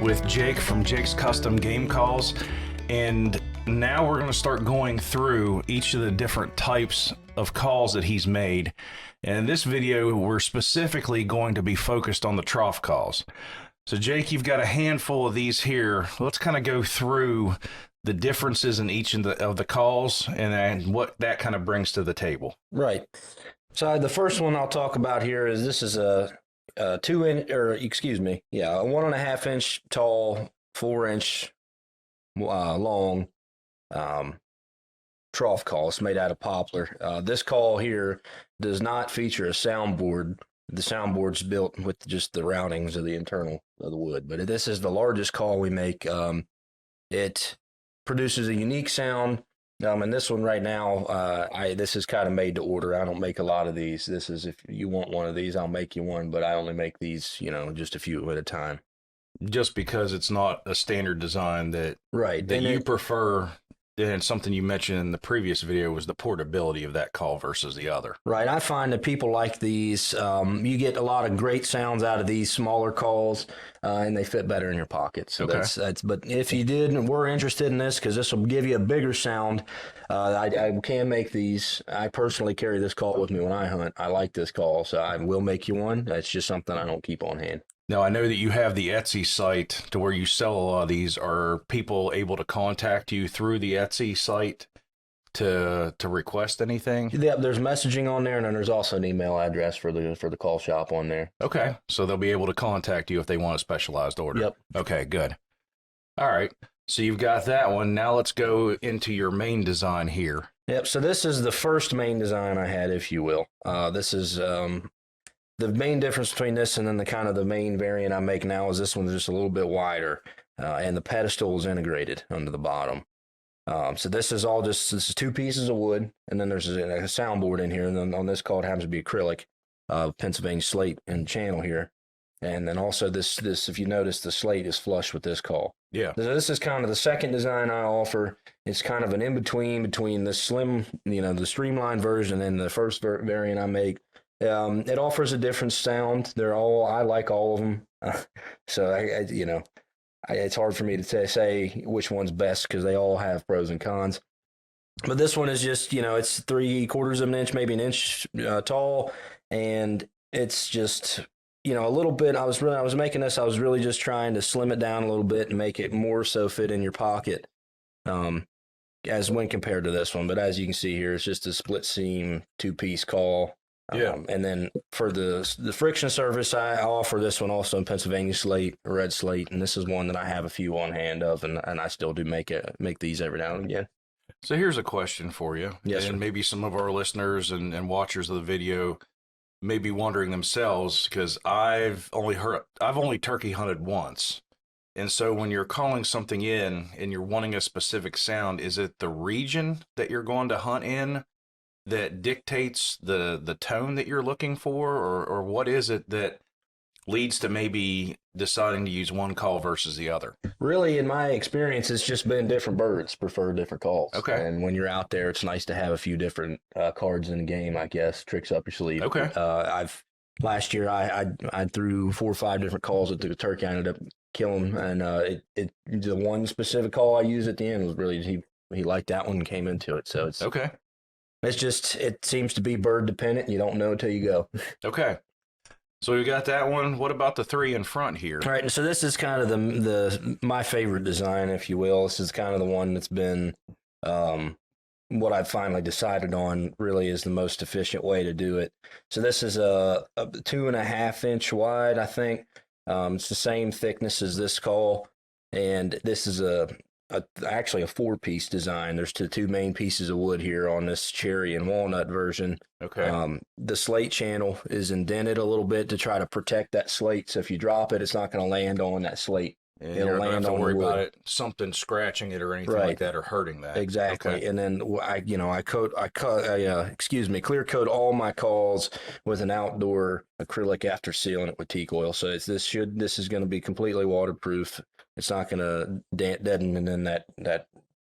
with Jake from Jake's Custom Game Calls, and now we're going to start going through each of the different types of calls that he's made. And in this video, we're specifically going to be focused on the trough calls. So Jake, you've got a handful of these here. Let's kind of go through the differences in each of the calls and what that kind of brings to the table. Right. So the first one I'll talk about here is this is a 1.5 inch tall, 4-inch long trough call. It's made out of poplar. This call here does not feature a soundboard. The soundboard's built with just the roundings of the internal of the wood. But this is the largest call we make. It produces a unique sound. And this one right now, this is kind of made to order. I don't make a lot of these. This is, if you want one of these, I'll make you one, but I only make these, just a few at a time. Just because it's not a standard design that and you prefer, and something you mentioned in the previous video was the portability of that call versus the other. Right. I find that people like these. You get a lot of great sounds out of these smaller calls, and they fit better in your pocket. So that's. But if you were interested in this, because this will give you a bigger sound, I can make these. I personally carry this call with me when I hunt. I like this call, so I will make you one. That's just something I don't keep on hand. Now, I know that you have the Etsy site to where you sell a lot of these. Are people able to contact you through the Etsy site to request anything? Yeah, there's messaging on there, and then there's also an email address for the call shop on there. Okay, so they'll be able to contact you if they want a specialized order. Yep. Okay, good. All right, so you've got that one. Now let's go into your main design here. Yep, so this is the first main design I had, if you will. This is... The main difference between this and then the main variant I make now is this one's just a little bit wider, and the pedestal is integrated under the bottom. So this is two pieces of wood, and then there's a soundboard in here, and then on this call it happens to be acrylic, Pennsylvania slate and channel here. And then also this, if you notice, the slate is flush with this call. Yeah. So this is kind of the second design I offer. It's kind of an in-between the slim, the streamlined version and the first variant I make. It offers a different sound. I like all of them. So it's hard for me to say which one's best because they all have pros and cons. But this one is just, it's 3/4 of an inch, maybe an inch tall. And it's just, a little bit, I was making this, I was really just trying to slim it down a little bit and make it more so fit in your pocket. As when compared to this one. But as you can see here, it's just a split seam 2-piece call. Yeah. And then for the friction surface, I offer this one also in Pennsylvania slate, red slate, and this is one that I have a few on hand of, and I still do make these every now and again. So here's a question for you. Yes, and sir. Maybe some of our listeners and watchers of the video may be wondering themselves, because I've only turkey hunted once. And so when you're calling something in and you're wanting a specific sound, is it the region that you're going to hunt in that dictates the tone that you're looking for, or what is it that leads to maybe deciding to use one call versus the other? Really, in my experience, it's just been different birds prefer different calls. Okay. And when you're out there, it's nice to have a few different cards in the game, I guess, tricks up your sleeve. Okay. Last year I threw 4 or 5 different calls at the turkey. I ended up killing, and the one specific call I used at the end was really he liked that one and came into it. So it's okay. It's just, it seems to be bird dependent. You don't know until you go. Okay. So we got that one. What about the 3 in front here? All right. So this is kind of my favorite design, if you will. This is kind of the one that's been what I've finally decided on really is the most efficient way to do it. So this is a 2.5 inch wide, I think. It's the same thickness as this call. And this is actually a 4-piece design. There's two main pieces of wood here on this cherry and walnut version. Okay. The slate channel is indented a little bit to try to protect that slate. So if you drop it, it's not going to land on that slate. And it'll land have to on worry the wood. about it, something scratching it or anything like that, or hurting that. Exactly. Okay. And then clear coat all my calls with an outdoor acrylic after sealing it with teak oil. So this is going to be completely waterproof. It's not going to deaden, and then that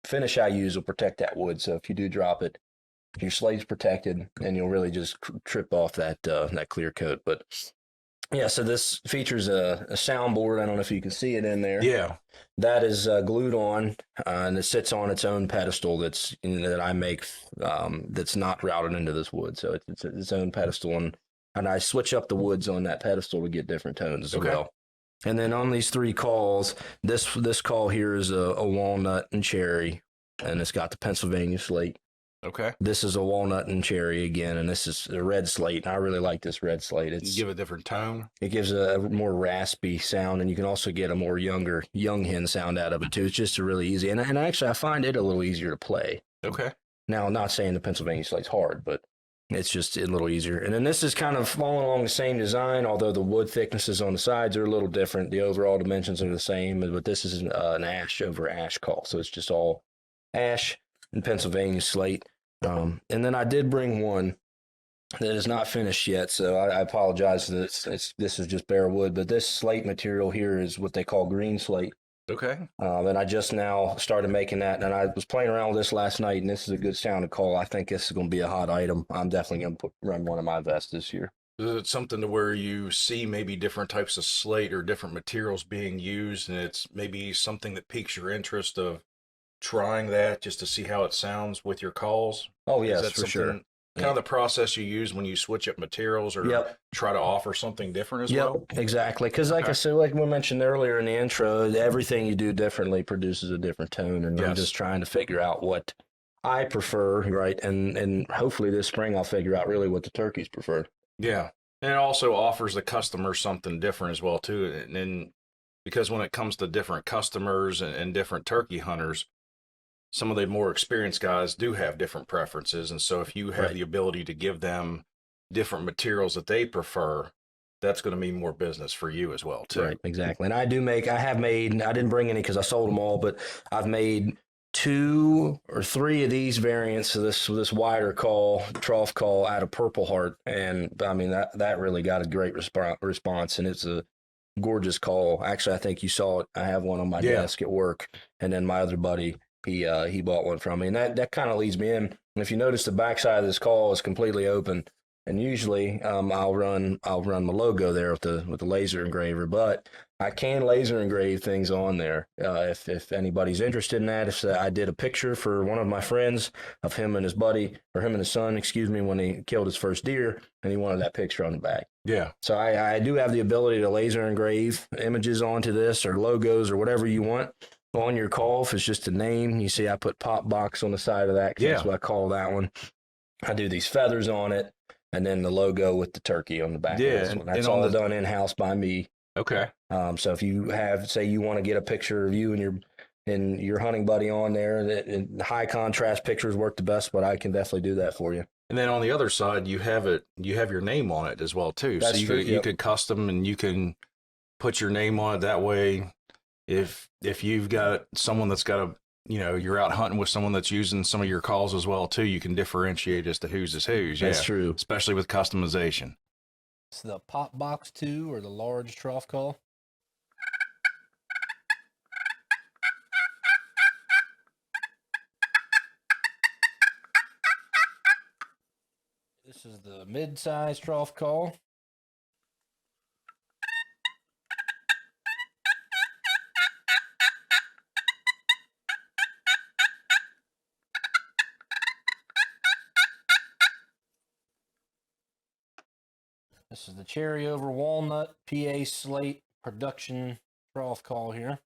finish I use will protect that wood. So if you do drop it, your slate's protected, and you'll really just trip off that clear coat. But Yeah, so this features a soundboard. I don't know if you can see it in there. Yeah. That is glued on, and it sits on its own pedestal that I make, that's not routed into this wood. So it's its own pedestal, and I switch up the woods on that pedestal to get different tones as Okay. well. And then on these three calls, this call here is a walnut and cherry, and it's got the Pennsylvania slate. Okay. This is a walnut and cherry again, and this is a red slate. And I really like this red slate. You give a different tone. It gives a more raspy sound, and you can also get a more young hen sound out of it too. It's just a really easy, and actually I find it a little easier to play. Okay. Now, I'm not saying the Pennsylvania slate's hard, but it's just a little easier. And then this is kind of following along the same design, although the wood thicknesses on the sides are a little different. The overall dimensions are the same, but this is an ash over ash call, so it's just all ash and Pennsylvania slate. And then I did bring one that is not finished yet, so I apologize that this is just bare wood, but this slate material here is what they call green slate. Okay. And I just now started making that, and I was playing around with this last night, and this is a good sound to call. I think this is going to be a hot item. I'm definitely going to run one of my vests this year. Is it something to where you see maybe different types of slate or different materials being used, and it's maybe something that piques your interest of trying that just to see how it sounds with your calls? Oh, Is yes, that for sure. something kind of the process you use when you switch up materials or Yep. try to offer something different as Yep, well? exactly. Because like I Okay. said, like we mentioned earlier in the intro, everything you do differently produces a different tone, and I'm Yes. just trying to figure out what I prefer, right? And hopefully this spring I'll figure out really what the turkeys prefer. Yeah. And it also offers the customer something different as well too. And because when it comes to different customers and different turkey hunters, some of the more experienced guys do have different preferences. And so if you have Right. the ability to give them different materials that they prefer, that's going to mean more business for you as well too. Right, exactly. And I have made, I didn't bring any because I sold them all, but I've made 2 or 3 of these variants of this wider call, trough call out of Purple Heart. And I mean, that really got a great response. And it's a gorgeous call. Actually, I think you saw it. I have one on my Yeah. desk at work. And then my other buddy, he bought one from me. And that kind of leads me in. And if you notice, the backside of this call is completely open. And usually, I'll run my logo there with the laser engraver, but I can laser engrave things on there. If anybody's interested in that, if I did a picture for one of my friends of him and his buddy, or him and his son, excuse me, when he killed his first deer, and he wanted that picture on the back. Yeah. So I do have the ability to laser engrave images onto this, or logos, or whatever you want on your call. If it's just a name, you see I put pop box on the side of that, 'cause that's Yeah. what I call that one. I do these feathers on it, and then the logo with the turkey on the back. Yeah, of this and- one. That's and on all the- done in house by me. Okay. So if you have, say, you want to get a picture of you and your hunting buddy on there, and high contrast pictures work the best, but I can definitely do that for you. And then on the other side, you have your name on it as well too. That's so true, you yep. could custom and you can put your name on it that way. If you've got someone that's got you're out hunting with someone that's using some of your calls as well too, you can differentiate as to whose is whose. That's Yeah. true. Especially with customization. It's the Pop Box 2 or the large trough call. This is the mid-size trough call. This is the cherry over walnut PA slate production trough call here.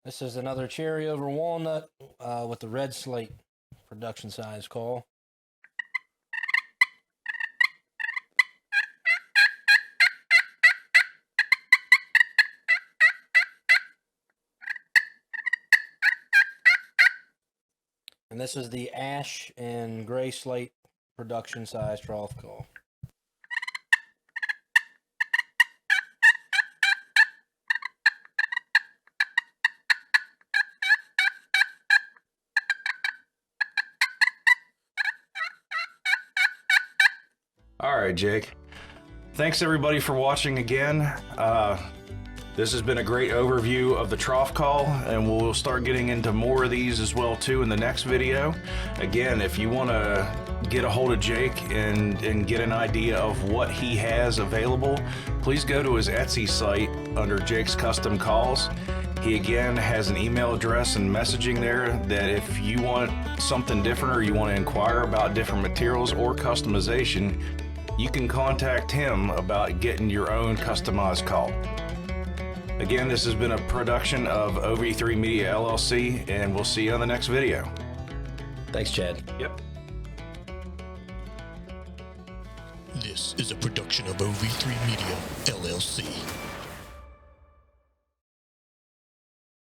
This is another cherry over walnut with the red slate production size call. And this is the ash and gray slate production size trough call. All right, Jake. thanks everybody for watching again. This has been a great overview of the Trough call, and we'll start getting into more of these as well too in the next video. Again, if you want to get a hold of Jake and get an idea of what he has available, please go to his Etsy site under Jake's Custom Calls. He again has an email address and messaging there that if you want something different or you want to inquire about different materials or customization, you can contact him about getting your own customized call. Again, this has been a production of OV3 Media LLC, and we'll see you on the next video. Thanks, Chad. Yep. This is a production of OV3 Media LLC.